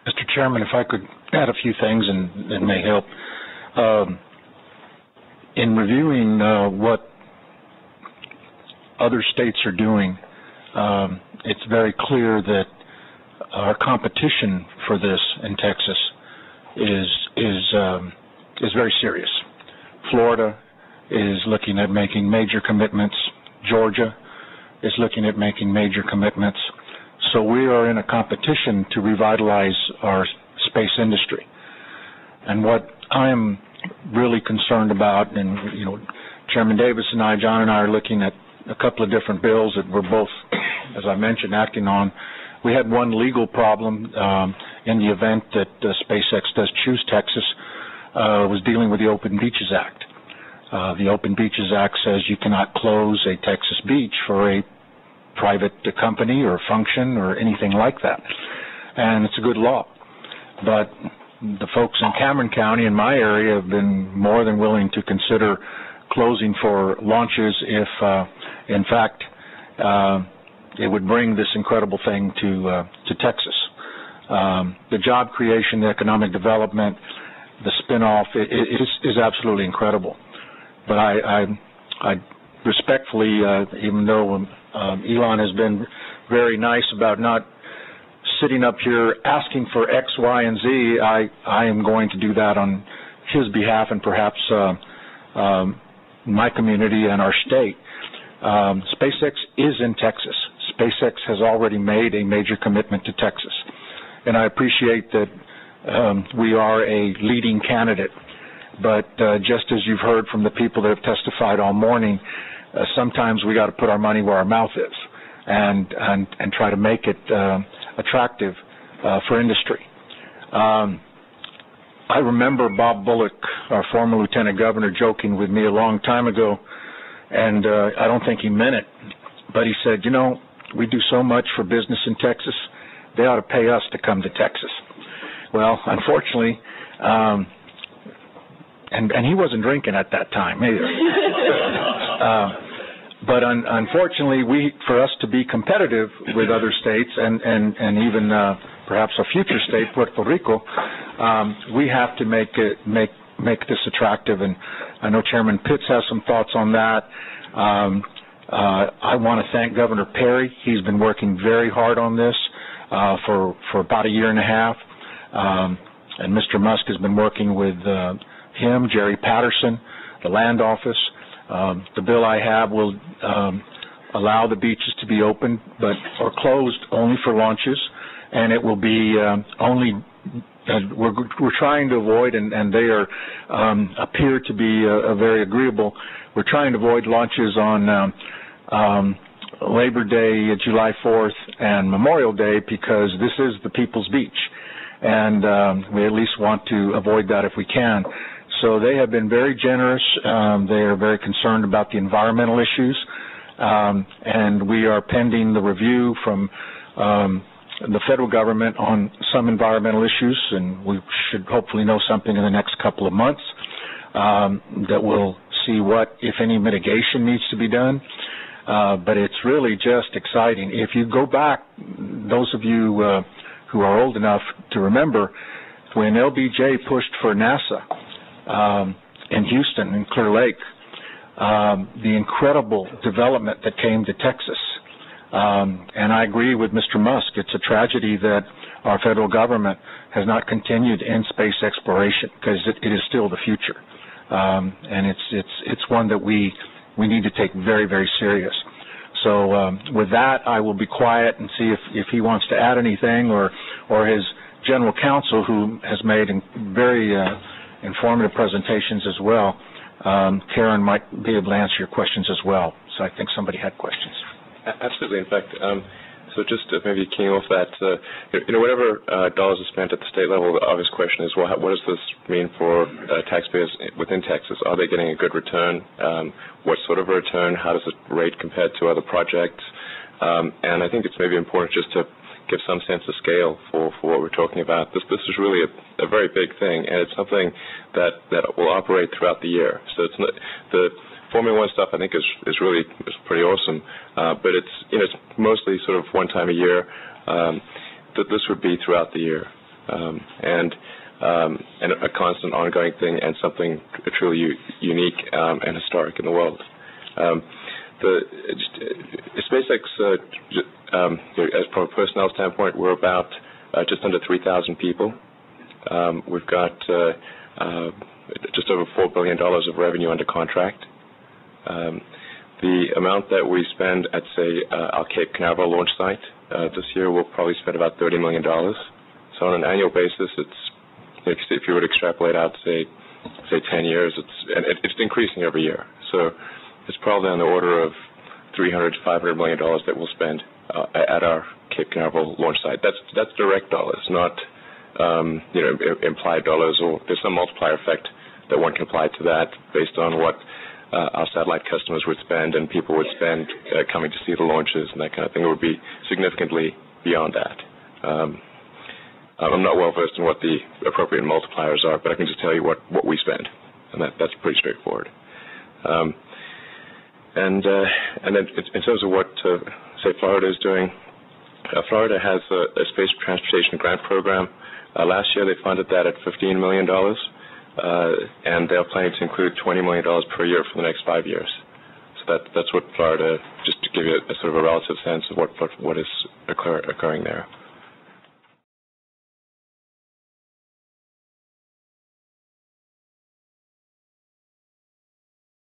Mr. Chairman, if I could add a few things and it may help. In reviewing what other states are doing, it's very clear that our competition for this in Texas is very serious. Florida is looking at making major commitments. Georgia is looking at making major commitments. So we are in a competition to revitalize our space industry. And what I'm really concerned about, and Chairman Davis and I, John and I, are looking at a couple of different bills that we're both, as I mentioned, acting on. We had one legal problem in the event that SpaceX does choose Texas, was dealing with the Open Beaches Act. The Open Beaches Act says you cannot close a Texas beach for a private company or function or anything like that. And it's a good law. But the folks in Cameron County in my area have been more than willing to consider closing for launches if, in fact, it would bring this incredible thing to Texas. The job creation, the economic development, the spin-off, it is absolutely incredible. But I respectfully, even though Elon has been very nice about not sitting up here asking for X, Y, and Z, I am going to do that on his behalf and perhaps my community and our state. SpaceX is in Texas. SpaceX has already made a major commitment to Texas. And I appreciate that we are a leading candidate. But just as you've heard from the people that have testified all morning, sometimes we got to put our money where our mouth is and try to make it attractive for industry. I remember Bob Bullock, our former lieutenant governor, joking with me a long time ago, and I don't think he meant it, but he said, we do so much for business in Texas, they ought to pay us to come to Texas. Well, unfortunately, and he wasn't drinking at that time either. But unfortunately, for us to be competitive with other states and even perhaps a future state, Puerto Rico, we have to make this attractive. And I know Chairman Pitts has some thoughts on that. I want to thank Governor Perry. He's been working very hard on this for about a year and a half. And Mr. Musk has been working with him, Jerry Patterson, the land office. The bill I have will allow the beaches to be open or closed only for launches, and it will be only we're trying to avoid, and they are appear to be very agreeable. We're trying to avoid launches on Labor Day, July 4th, and Memorial Day because this is the people's beach, and we at least want to avoid that if we can. So they have been very generous. They are very concerned about the environmental issues, and we are pending the review from the federal government on some environmental issues, and we should hopefully know something in the next couple of months that will see what, if any, mitigation needs to be done. But it's really just exciting. If you go back, those of you who are old enough to remember, when LBJ pushed for NASA in Houston, in Clear Lake, the incredible development that came to Texas. And I agree with Mr. Musk. It's a tragedy that our federal government has not continued in space exploration because it is still the future. And it's one that we need to take very, very serious. So with that, I will be quiet and see if he wants to add anything or his general counsel, who has made very informative presentations as well. Karen might be able to answer your questions as well. So I think somebody had questions. Absolutely. In fact, so just maybe keying off that, whatever dollars are spent at the state level, the obvious question is, well, what does this mean for taxpayers within Texas? Are they getting a good return? What sort of a return? How does it rate compared to other projects? And I think it's maybe important just to give some sense of scale for what we're talking about. This is really a very big thing, and it's something that will operate throughout the year. So it's not, the Formula One stuff I think is pretty awesome, but it's mostly sort of one time a year. this would be throughout the year, and a constant ongoing thing, and something truly unique and historic in the world. SpaceX, as from a personnel standpoint, we're about just under 3,000 people. We've got just over $4 billion of revenue under contract. The amount that we spend at, say, our Cape Canaveral launch site this year, we'll probably spend about $30 million. So on an annual basis, if you would extrapolate out, say 10 years, it's increasing every year. So it's probably on the order of $300 to $500 million that we'll spend at our Cape Canaveral launch site. That's direct dollars, not implied dollars, or there's some multiplier effect that one can apply to that based on what our satellite customers would spend and people would spend coming to see the launches and that kind of thing. It would be significantly beyond that. I'm not well versed in what the appropriate multipliers are, but I can just tell you what we spend, and that's pretty straightforward. And then in terms of what, say, Florida is doing, Florida has a space transportation grant program. Last year they funded that at $15 million, and they're planning to include $20 million per year for the next 5 years. So that's what Florida, just to give you a sort of a relative sense of what is occurring there.